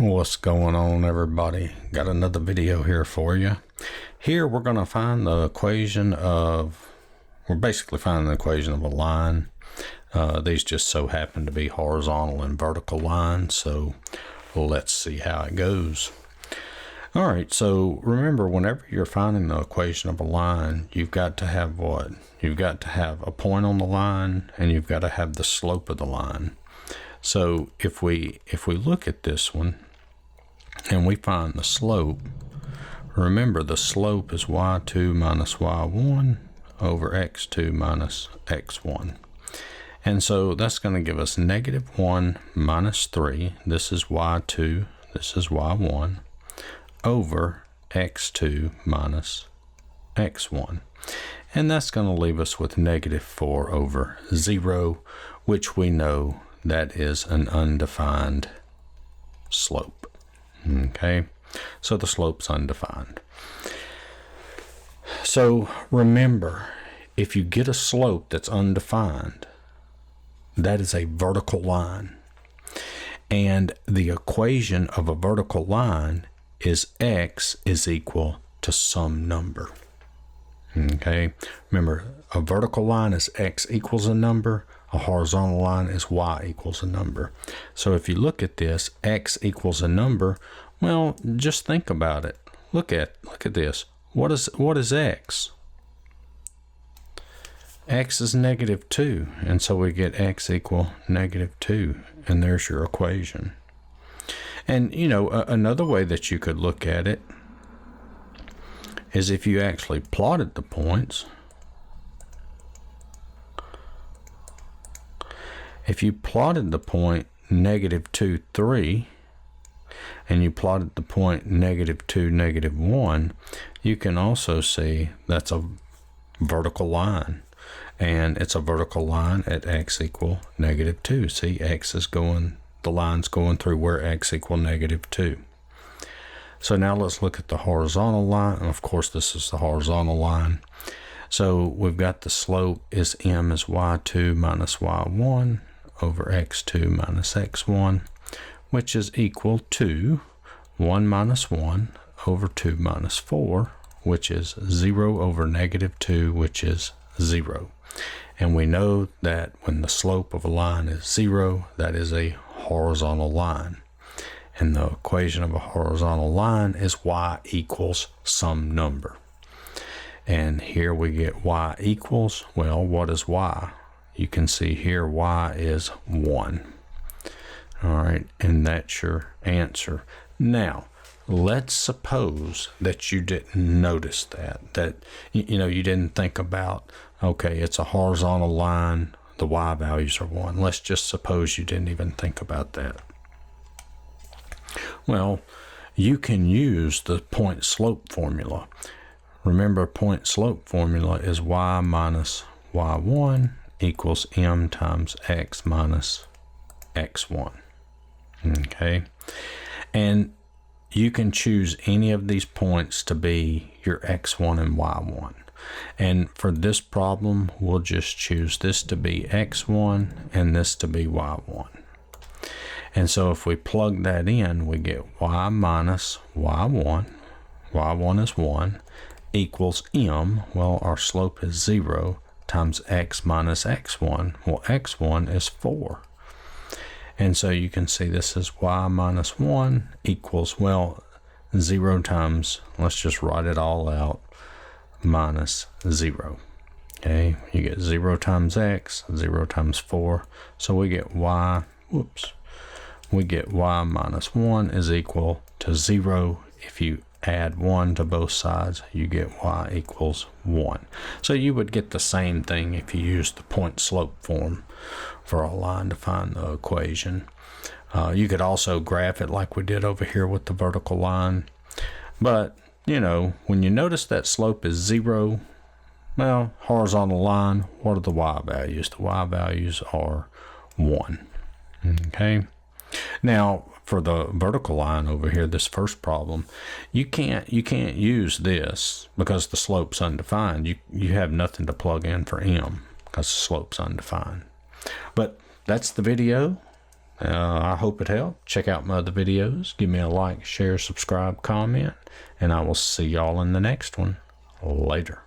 What's going on, everybody? Got another video here for you. Here we're going to find the equation of, we're basically finding the equation of a line. These just so happen to be horizontal and vertical lines, so let's see how it goes. All right, so remember, whenever you're finding the equation of a line, you've got to have what? You've got to have a point on the line, and you've got to have the slope of the line. So if we look at this one and we find the slope, remember the slope is y2 minus y1 over x2 minus x1. And so that's going to give us -1 minus 3. This is y2, this is y1, over x2 minus x1. And that's going to leave us with -4 over 0, which we know that is an undefined slope. Okay, so the slope's undefined. So remember, if you get a slope that's undefined, that is a vertical line. And the equation of a vertical line is x is equal to some number. Okay, remember, a vertical line is x equals a number. A horizontal line is y equals a number. So if you look at this, x equals a number, well, just think about it. Look at this. What is x? X is -2, and so we get x equal -2, and there's your equation. And you know, another way that you could look at it is if you actually plotted the points. If you plotted the point -2, 3, and you plotted the point -2, -1, you can also see that's a vertical line. And it's a vertical line at x equal -2. See, x is going, the line's going through where x equal -2. So now let's look at the horizontal line. And of course, this is the horizontal line. So we've got the slope is m is y2 minus y1 over x2 minus x1, which is equal to 1 minus 1 over 2 minus 4, which is 0 over -2, which is 0. And we know that when the slope of a line is 0, that is a horizontal line. And the equation of a horizontal line is y equals some number. And here we get y equals, well, what is y? You can see here y is 1. All right, and that's your answer. Now, let's suppose that you didn't notice that you know, you didn't think about, okay, it's a horizontal line, the y values are 1. Let's just suppose you didn't even think about that. Well, you can use the point slope formula. Remember, point slope formula is y minus y1 equals m times x minus x1. Okay, and you can choose any of these points to be your x1 and y1. And for this problem, we'll just choose this to be x1 and this to be y1. And so if we plug that in, we get y minus y1, y1 is 1, equals m, well, our slope is 0, times x minus x1, well, x1 is 4. And so you can see this is y minus 1 equals, well, 0 times, let's just write it all out, minus 0. Okay, you get 0 times x, 0 times 4, so we get y, we get y minus 1 is equal to 0. If you add 1 to both sides, you get y equals 1. So you would get the same thing if you used the point slope form for a line to find the equation. You could also graph it like we did over here with the vertical line. But, you know, when you notice that slope is 0, well, horizontal line, what are the y values? The y values are 1. Okay. Now, for the vertical line over here, this first problem, you can't use this because the slope's undefined. You have nothing to plug in for m because the slope's undefined. But that's the video. I hope it helped. Check out my other videos. Give me a like, share, subscribe, comment, and I will see y'all in the next one. Later.